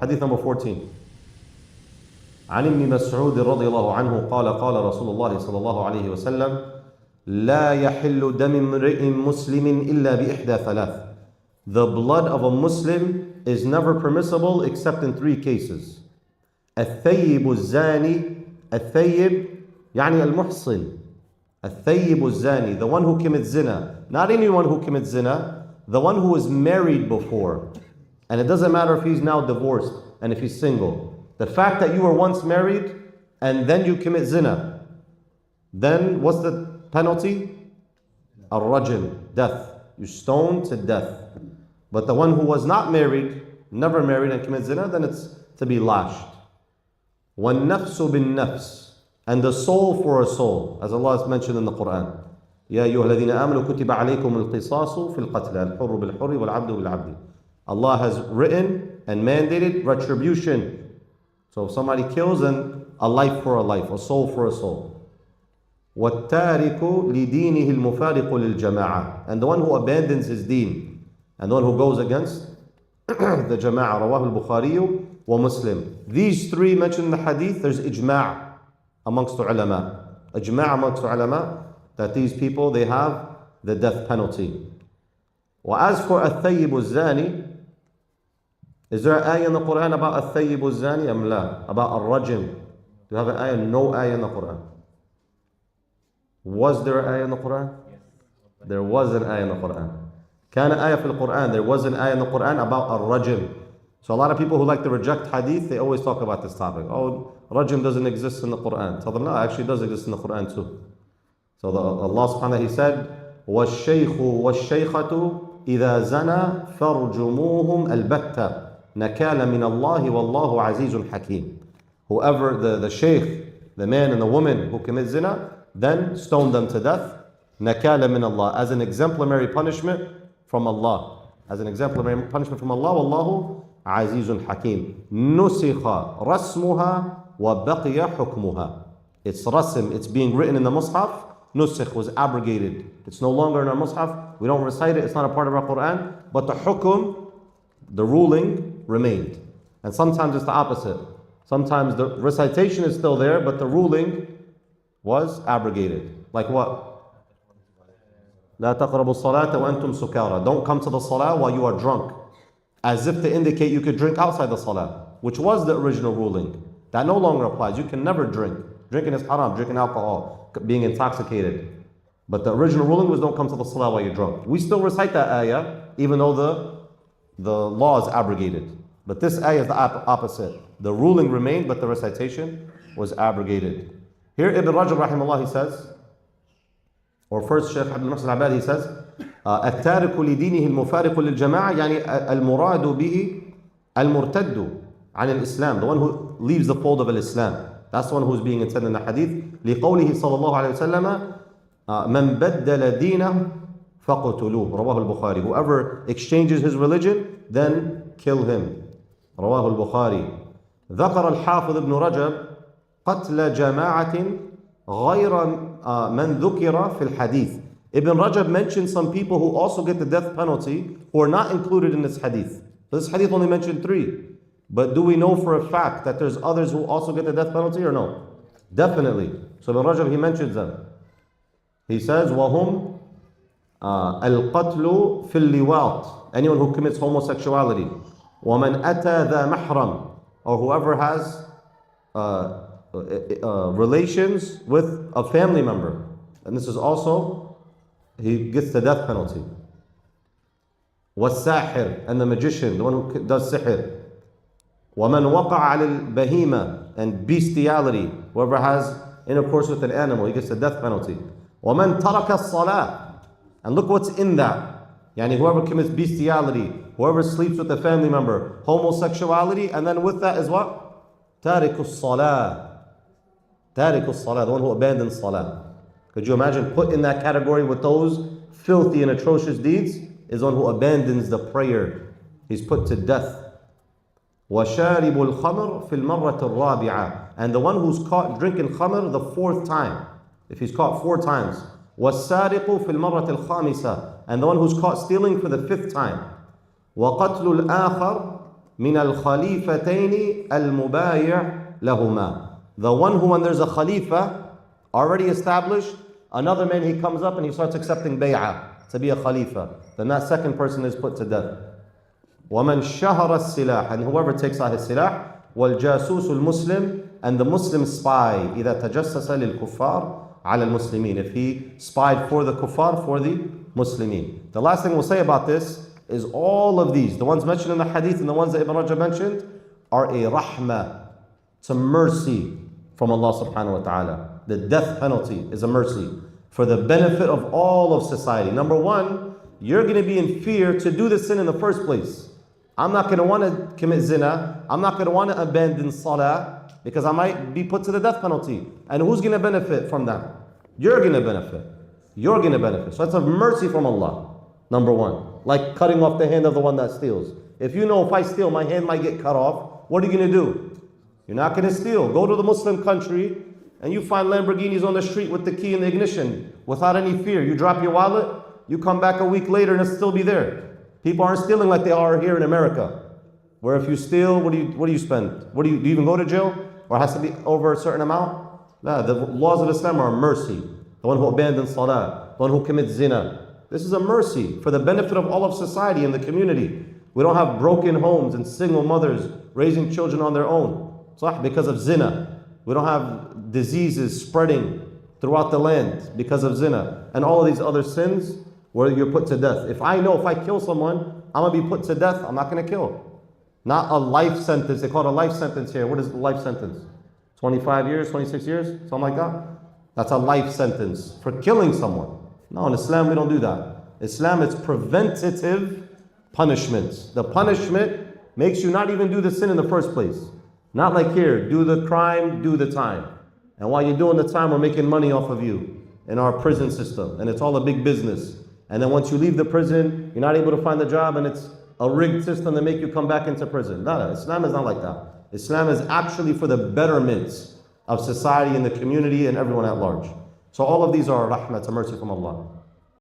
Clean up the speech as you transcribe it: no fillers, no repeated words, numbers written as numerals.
Hadith number 14. عن ابن مسعود رضي الله عنه قال قال رسول الله صلى الله عليه وسلم لا يحل دم امرئ مسلم إلا بإحدى ثلاث. The blood of a Muslim is never permissible except in three cases. الثيب الزاني, الثيب يعني المحصن. الثيب الزاني, the one who commits zina. Not anyone who commits zina, the one who was married before. And it doesn't matter if he's now divorced and if he's single. The fact that you were once married and then you commit zina, then what's the penalty? Ar-rajm, death. You stoned to death. But the one who was not married, never married and commits zina, then it's to be lashed. وَالنَّفْسُ بِالنَّفْسِ, and the soul for a soul, as Allah has mentioned in the Quran. يَا أَيُّهَا الَّذِينَ آمَنُوا كُتِبَ عَلَيْكُمُ الْقِصَاصُ فِي الْقَتْلِ الْحُرُّ بِالْحُرِّ وَالْعَبْدُ بِالْعَبْدِ. Allah has written and mandated retribution. So if somebody kills, then a life for a life, a soul for a soul. وَالتَّارِكُ لِدِينِهِ الْمُفَارِقُ لِلْجَمَاعَةِ, and the one who abandons his deen, and the one who goes against the jama'ah. رواه البخاري ومسلم. These three mentioned in the hadith, there's ijma' amongst the ulama. Ijma' amongst the ulama that these people, they have the death penalty. وَأَذْ for الثَّيِّبُ الزَّانِي, is there an ayah in the Quran about الثَّيِّبُ الزَّانِي أم لا? About al-rajm? Do you have an ayah? No ayah in the Quran. Was there an ayah in the Quran? Yes. There was an ayah in the Quran. كان آية في القرآن. There was an ayah in the Quran about al-rajm. So a lot of people who like to reject hadith, they always talk about this topic. Oh, rajm doesn't exist in the Quran. Tell them, no, it actually does exist in the Quran too. So Allah subhanahu wa ta'ala, He said, وَالشَّيْخُ وَالشَّيْخَةُ إِذَا زَنَا فَارْجُمُوهُمْ الْبَتَّةِ نَكَالًا مِنَ اللَّهِ وَاللَّهُ عَزِيزٌ حَكِيمٌ. Whoever, the shaykh, the man and the woman who commit zina, then stone them to death. نَكَالًا مِنَ اللَّهِ, as an exemplary punishment from Allah. As an exemplary punishment from Allah. وَاللَّهُ عَزِيزٌ حَكِيمٌ. نُسِخَ رَسْمُهَا وَبَقِيَ حُكْمُهَا. It's rasm, it's being written in the Mus'haf. Nusikh was abrogated. It's no longer in our Mus'haf. We don't recite it, it's not a part of our Quran. But the hukum, the ruling, remained. And sometimes it's the opposite. Sometimes the recitation is still there, but the ruling was abrogated. Like what? لا تقربوا الصلاة وأنتم سكارى. Don't come to the salah while you are drunk. As if to indicate you could drink outside the salah, which was the original ruling. That no longer applies. You can never drink. Drinking is haram, drinking alcohol, being intoxicated. But the original ruling was don't come to the salah while you're drunk. We still recite that ayah, even though the law is abrogated. But this ayah is the opposite. The ruling remained, but the recitation was abrogated. Here Ibn Rajab rahimahullah, he says, or first Shaykh Abdul Muhsin al-Abbad, he says, التارك لدينه المفارق للجماعة يعني المراد به المرتد عن الإسلام, the one who leaves the fold of Islam. That's the one who's being intended in the hadith. لقوله صلى الله عليه وسلم من بدل دينه فقتلوه رواه البخاري. Whoever exchanges his religion, then kill him. رواه البخاري. ذكر الحافظ ابن رجب قتل جماعة غير من ذكر في الحديث. Ibn Rajab mentioned some people who also get the death penalty who are not included in this hadith. This hadith only mentioned three. But do we know for a fact that there's others who also get the death penalty or no? Definitely. So Ibn Rajab, he mentions them. He says, وَهُمْ الْقَتْلُ فِي اللِّوَاطِ, anyone who commits homosexuality. وَمَنْ أَتَى ذَا مَحْرَمْ, or whoever has relations with a family member. And this is also, he gets the death penalty. وَالسَّاحِرْ, and the magician, the one who does sihr. وَمَنْ وَقَعَ عَلَى الْبَهِيمَةِ, and bestiality, whoever has intercourse with an animal, he gets the death penalty. وَمَنْ تَرَكَ الصَّلَاةِ, and look what's in that. Yani whoever commits bestiality, whoever sleeps with a family member, homosexuality, and then with that is what? تَارِكُ الصَّلَاةِ. تَارِكُ الصَّلَاةِ, the one who abandons salah. Could you imagine put in that category with those filthy and atrocious deeds? Is one who abandons the prayer. He's put to death. وَشَارِبُ الْخَمْرِ فِي الْمَرَّةِ الرَّابِعَةِ, and the one who's caught drinking khamr the fourth time. If he's caught 4 times. وَالسَّارِقُ فِي الْمَرَّةِ الْخَامِسَةِ, and the one who's caught stealing for the 5th time. وَقَتْلُ الْآخَرِ من الخليفتين المبايع لهما. The one who, when there's a khalifa already established, another man, he comes up and he starts accepting bay'ah to be a khalifa, then that second person is put to death. وَمَنْ شَهَرَ السِّلَاحِ, and whoever takes out his silah, وَالْجَاسُوسُ الْمُسْلِمِ, and the Muslim spy, إِذَا تَجَسَّسَ لِلْكُفَّارِ عَلَى الْمُسْلِمِينَ, if he spied for the kuffar, for the Muslimin. The last thing we'll say about this is all of these, the ones mentioned in the hadith and the ones that Ibn Rajab mentioned, are a rahmah, it's a mercy from Allah subhanahu wa ta'ala. The death penalty is a mercy for the benefit of all of society. Number one, you're going to be in fear to do the sin in the first place. I'm not going to want to commit zina. I'm not going to want to abandon salah because I might be put to the death penalty. And who's going to benefit from that? You're going to benefit. You're going to benefit. So it's a mercy from Allah, number one. Like cutting off the hand of the one that steals. If you know if I steal, my hand might get cut off, what are you going to do? You're not going to steal. Go to the Muslim country and you find Lamborghinis on the street with the key in the ignition without any fear. You drop your wallet, you come back a week later and it'll still be there. People aren't stealing like they are here in America, where if you steal, what do you spend? Do you even go to jail? Or has to be over a certain amount? No, the laws of Islam are mercy. The one who abandons salah, the one who commits zina. This is a mercy for the benefit of all of society and the community. We don't have broken homes and single mothers raising children on their own, because of zina. We don't have diseases spreading throughout the land because of zina. And all of these other sins where you're put to death. If I know if I kill someone, I'm going to be put to death, I'm not going to kill. Not a life sentence. They call it a life sentence here. What is the life sentence? 25 years, 26 years, something like that? That's a life sentence for killing someone. No, in Islam we don't do that. Islam, it's preventative punishments. The punishment makes you not even do the sin in the first place. Not like here, do the crime, do the time. And while you're doing the time, we're making money off of you in our prison system. And it's all a big business. And then once you leave the prison, you're not able to find a job and it's a rigged system to make you come back into prison. No, Islam is not like that. Islam is actually for the betterment of society and the community and everyone at large. So all of these are rahmah, a mercy from Allah.